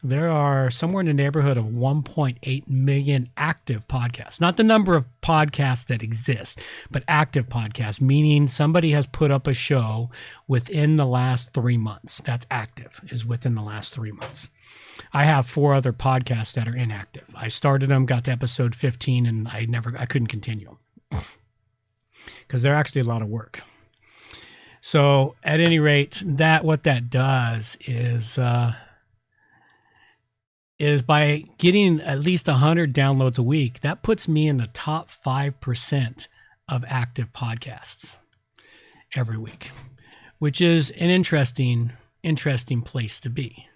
There are somewhere in the neighborhood of 1.8 million active podcasts. Not the number of podcasts that exist, but active podcasts, meaning somebody has put up a show within the last 3 months. That's active, is within the last 3 months. I have 4 other podcasts that are inactive. I started them, got to episode 15, and I couldn't continue them because they're actually a lot of work. So at any rate, what that does is by getting at least 100 downloads a week, that puts me in the top 5% of active podcasts every week, which is an interesting place to be,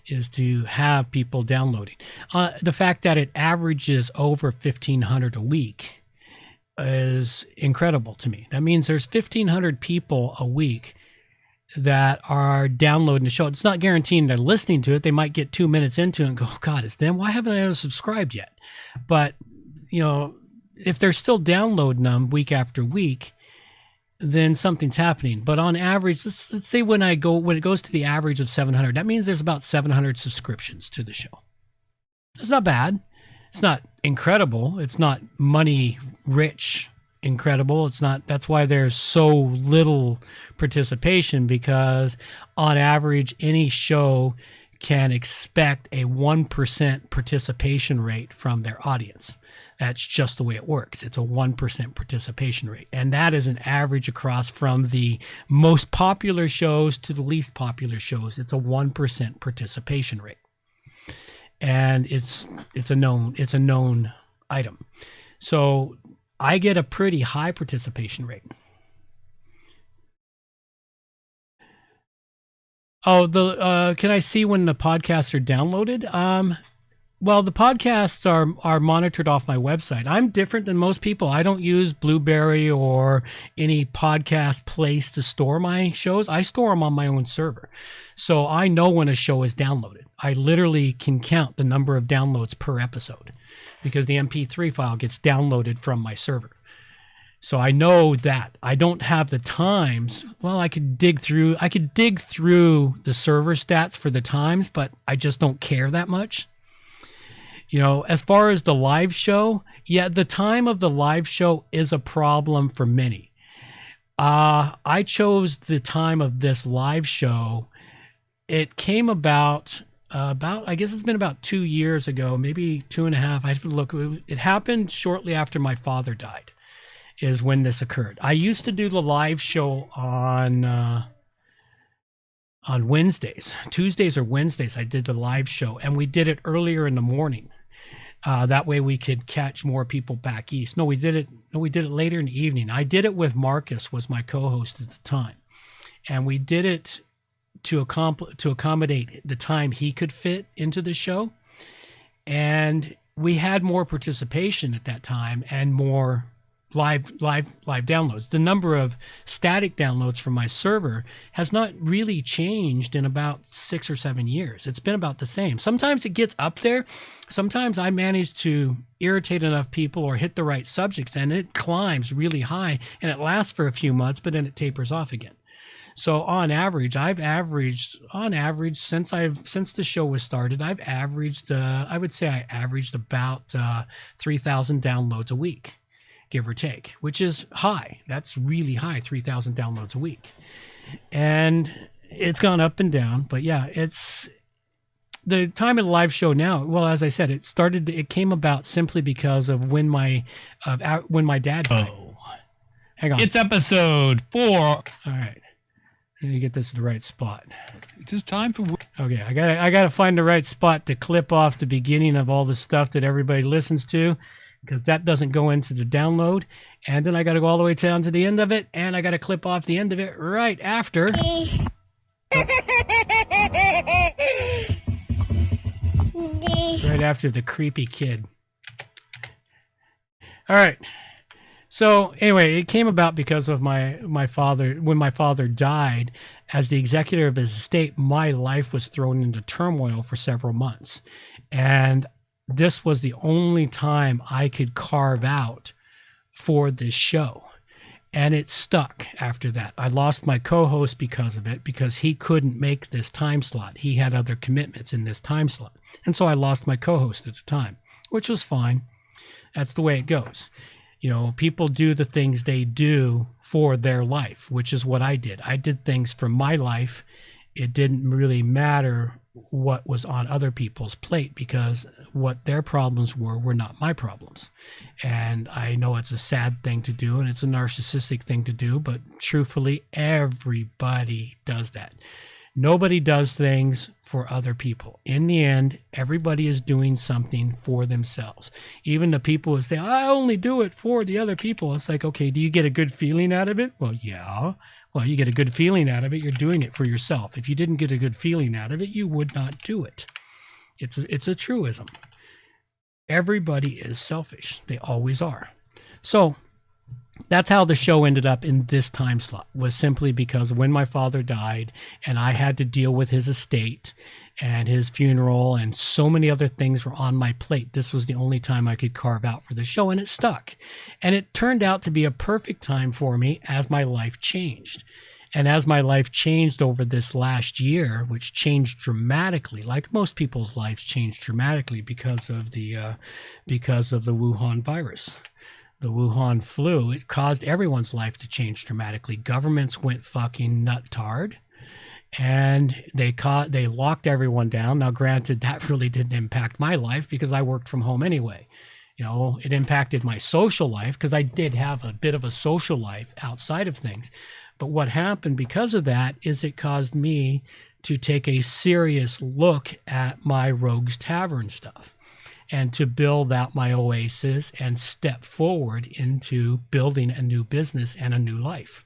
is to have people downloading. The fact that it averages over 1,500 a week is incredible to me. That means there's 1,500 people a week that are downloading the show. It's not guaranteeing they're listening to it. They might get 2 minutes into it and go, oh God, it's them. Why haven't I subscribed yet? But, you know, if they're still downloading them week after week, then something's happening. But on average, let's say when it goes to the average of 700, that means there's about 700 subscriptions to the show. It's not bad. It's not incredible. It's not money rich incredible. It's not, that's why there's so little participation, because on average, any show can expect a 1% participation rate from their audience. That's just the way it works. It's a 1% participation rate. And that is an average across from the most popular shows to the least popular shows. It's a 1% participation rate. And it's a known item. So I get a pretty high participation rate. Oh, can I see when the podcasts are downloaded? Well, the podcasts are monitored off my website. I'm different than most people. I don't use Blueberry or any podcast place to store my shows. I store them on my own server. So I know when a show is downloaded. I literally can count the number of downloads per episode because the MP3 file gets downloaded from my server. So I know that. I don't have the times. Well, I could dig through the server stats for the times, but I just don't care that much. You know, as far as the live show, yeah, the time of the live show is a problem for many. I chose the time of this live show. It came about I guess it's been about 2 years ago, maybe 2.5. I have to look. It happened shortly after my father died, is when this occurred. I used to do the live show on Wednesdays, Tuesdays or Wednesdays. I did the live show, and we did it earlier in the morning. That way we could catch more people back east. No, we did it later in the evening. I did it with Marcus, was my co-host at the time, and we did it to accommodate the time he could fit into the show, and we had more participation at that time and more live downloads. The number of static downloads from my server has not really changed in about 6 or 7 years. It's been about the same. Sometimes it gets up there. Sometimes I manage to irritate enough people or hit the right subjects and it climbs really high and it lasts for a few months, but then it tapers off again. So on average, since the show was started, I've averaged, I would say I averaged about 3,000 downloads a week, give or take, which is high. That's really high, 3,000 downloads a week. And it's gone up and down, but yeah, it's the time of the live show now. Well, as I said, it came about simply because of when my dad died. Oh, hang on. It's episode 4. All right. I need to get this to the right spot. It is time for... Okay, I gotta find the right spot to clip off the beginning of all the stuff that everybody listens to, because that doesn't go into the download. And then I got to go all the way down to the end of it, and I got to clip off the end of it right after. Right after the creepy kid. All right. So anyway, it came about because of my father. When my father died, as the executor of his estate, my life was thrown into turmoil for several months. And this was the only time I could carve out for this show. And it stuck after that. I lost my co-host because of it, because he couldn't make this time slot. He had other commitments in this time slot. And so I lost my co-host at the time, which was fine. That's the way it goes. You know, people do the things they do for their life, which is what I did. I did things for my life. It didn't really matter what was on other people's plate, because what their problems were not my problems. And I know it's a sad thing to do and it's a narcissistic thing to do, but truthfully, everybody does that. Nobody does things for other people. In the end, everybody is doing something for themselves. Even the people who say, I only do it for the other people. It's like, okay, do you get a good feeling out of it? Well, yeah. Well, you get a good feeling out of it. You're doing it for yourself. If you didn't get a good feeling out of it, you would not do it. It's a truism. Everybody is selfish. They always are. So that's how the show ended up in this time slot, was simply because when my father died and I had to deal with his estate and his funeral and so many other things were on my plate, this was the only time I could carve out for the show, and it stuck. And it turned out to be a perfect time for me as my life changed. And as my life changed over this last year, which changed dramatically, like most people's lives changed dramatically because of the Wuhan virus. the Wuhan flu, it caused everyone's life to change dramatically. Governments went fucking nut-tard, and they locked everyone down. Now, granted, that really didn't impact my life because I worked from home anyway. You know, it impacted my social life because I did have a bit of a social life outside of things. But what happened because of that is it caused me to take a serious look at my Rogues Tavern stuff and to build out my oasis and step forward into building a new business and a new life.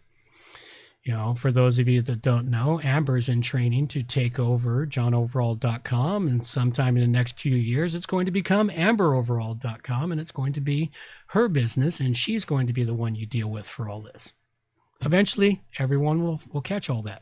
You know, for those of you that don't know, Amber's in training to take over johnoverall.com, and sometime in the next few years, it's going to become amberoverall.com, and it's going to be her business, and she's going to be the one you deal with for all this. Eventually, everyone will catch all that.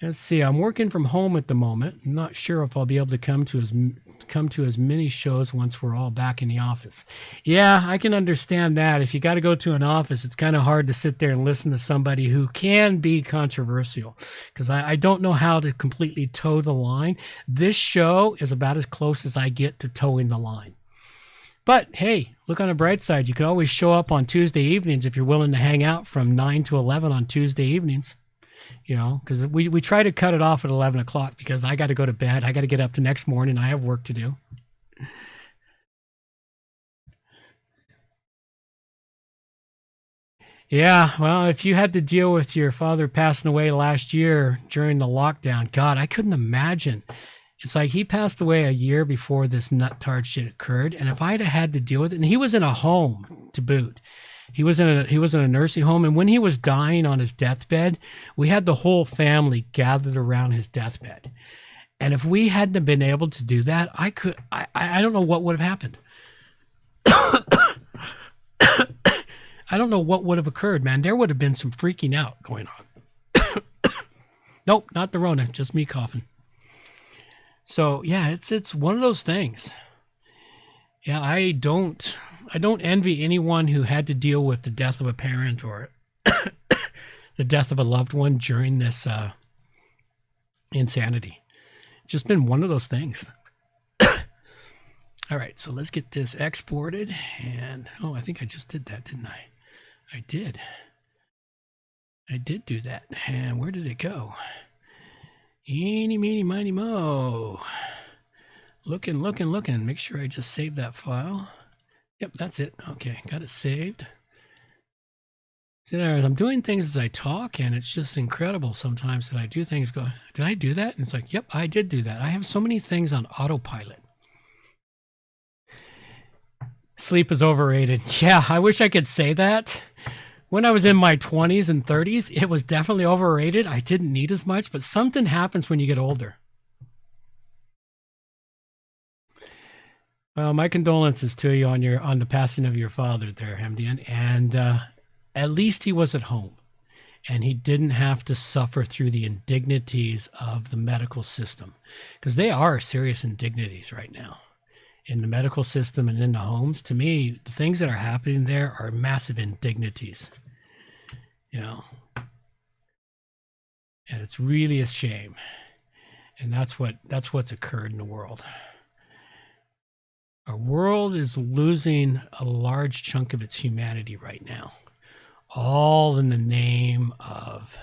Let's see, I'm working from home at the moment. I'm not sure if I'll be able to come to as many shows once we're all back in the office. Yeah, I can understand that. If you got to go to an office, it's kind of hard to sit there and listen to somebody who can be controversial, because I don't know how to completely toe the line. This show is about as close as I get to towing the line. But hey, look on the bright side. You can always show up on Tuesday evenings if you're willing to hang out from 9 to 11 on Tuesday evenings. You know, because we try to cut it off at 11 o'clock because I got to go to bed. I got to get up the next morning. I have work to do. Yeah, well, if you had to deal with your father passing away last year during the lockdown, God, I couldn't imagine. It's like he passed away a year before this nut-tard shit occurred. And if I'd have had to deal with it, and he was in a home to boot. He was in a nursing home, and when he was dying on his deathbed, we had the whole family gathered around his deathbed. And if we hadn't been able to do that, I don't know what would have happened. I don't know what would have occurred, man. There would have been some freaking out going on. Nope, not the Rona, just me coughing. So yeah, it's one of those things. Yeah, I don't envy anyone who had to deal with the death of a parent or the death of a loved one during this insanity. It's just been one of those things. All right, so let's get this exported. And, oh, I think I just did that, didn't I? I did. I did do that. And where did it go? Eeny, meeny, miny, mo. Looking. Make sure I just saved that file. Yep, that's it. Okay, got it saved. So I'm doing things as I talk, and it's just incredible sometimes that I do things, go, did I do that? And it's like, yep, I did do that. I have so many things on autopilot. Sleep is overrated. Yeah, I wish I could say that. When I was in my 20s and 30s, it was definitely overrated. I didn't need as much, but something happens when you get older. Well, my condolences to you on the passing of your father there, Hemdian. And at least he was at home, and he didn't have to suffer through the indignities of the medical system, because they are serious indignities right now in the medical system and in the homes. To me, the things that are happening there are massive indignities, you know, and it's really a shame. And that's what's occurred in the world. Our world is losing a large chunk of its humanity right now, all in the name of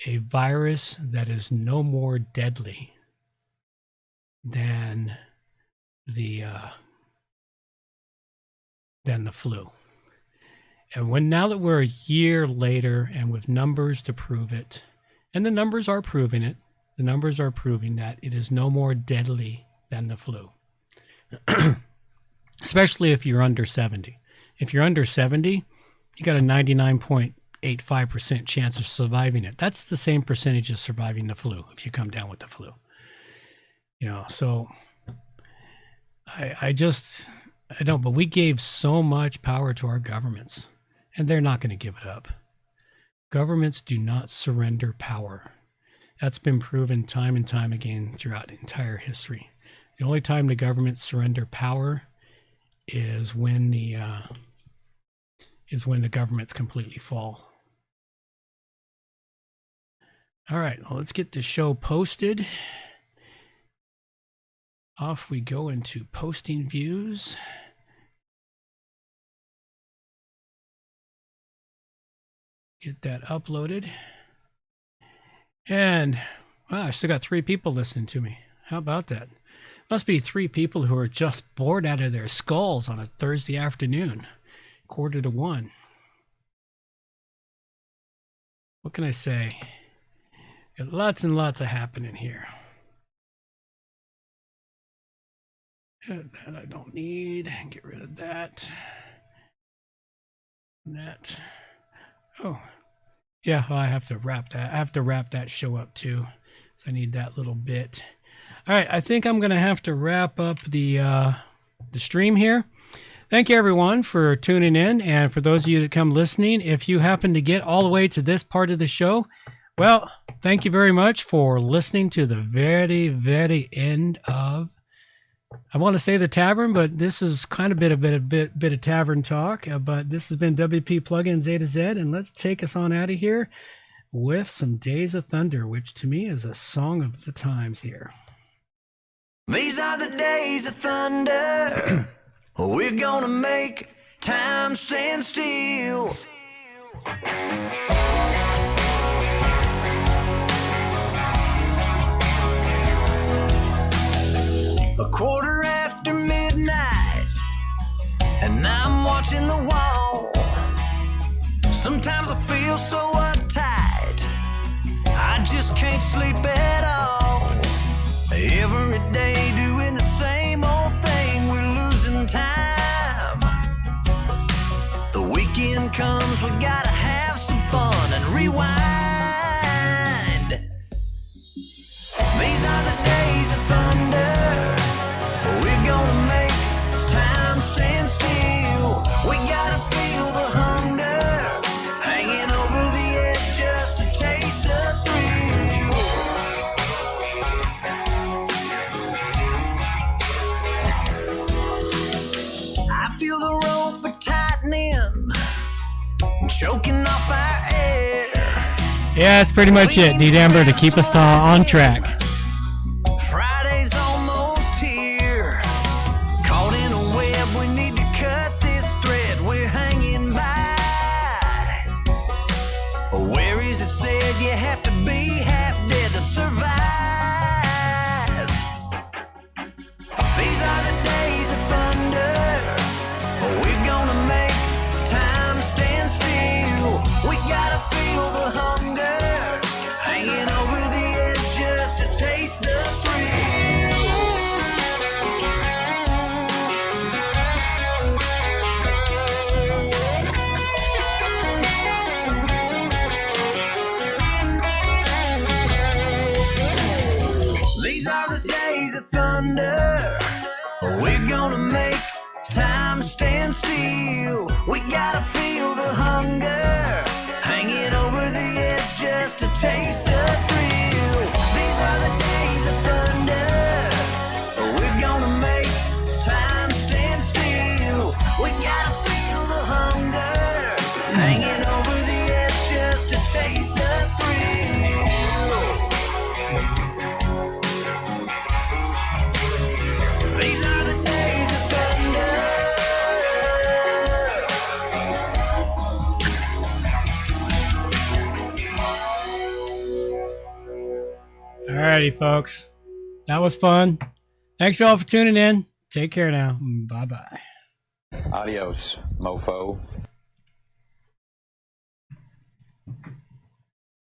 a virus that is no more deadly than the flu. And now that we're a year later and with numbers to prove it, and the numbers are proving it, the numbers are proving that it is no more deadly than the flu. Especially if you're under 70. If you're under 70, you got a 99.85% chance of surviving it. That's the same percentage of surviving the flu if you come down with the flu. You know, so I don't, but we gave so much power to our governments, and they're not going to give it up. Governments do not surrender power. That's been proven time and time again throughout entire history. The only time the governments surrender power is when the governments completely fall. All right, well, let's get the show posted. Off we go into posting views. Get that uploaded. And wow, I still got 3 people listening to me. How about that? Must be 3 people who are just bored out of their skulls on a Thursday afternoon, 1:45. What can I say? Got lots and lots of happening here. That I don't need. Get rid of that. That. Oh, yeah. Well, I have to wrap that. I have to wrap that show up too. So I need that little bit. All right. I think I'm gonna have to wrap up the stream here. Thank you everyone for tuning in, and for those of you that come listening, if you happen to get all the way to this part of the show, well, thank you very much for listening to the very, very end of, I want to say the tavern, but this is kind of a bit of tavern talk. But this has been WP Plugins A to Z, and let's take us on out of here with some Days of Thunder, which to me is a song of the times here. These are the days of thunder. We're gonna make time stand still. A quarter after midnight, and I'm watching the wall. Sometimes I feel so uptight, I just can't sleep at all. Every day doing the same old thing, we're losing time. The weekend comes, we gotta have some fun and rewind. These are the days of thunder. We're gonna make time stand still. We gotta feel the hunger, hanging over the edge just to taste the thrill. I feel the rope tightening, choking off our air. Yeah, that's pretty much it. Need Amber to keep us on track. Friday's almost here. Caught in a web, we need to cut this thread. We're hanging by. Where is it said you have to be half dead to survive? These are the days of thunder. We're gonna make time stand still. We gotta feel the hunger, hanging over the edge just to taste the thrill. These are the days of thunder. We're gonna make time stand still. We gotta feel the hunger, hanging over the edge just to taste the thrill. These are the days of thunder. We're gonna make time stand still. We gotta feel the hunger, hanging over the edge just to taste the thrill. These are the days of thunder. Alrighty, folks. That was fun. Thanks y'all for tuning in. Take care now. Bye-bye. Adios, mofo.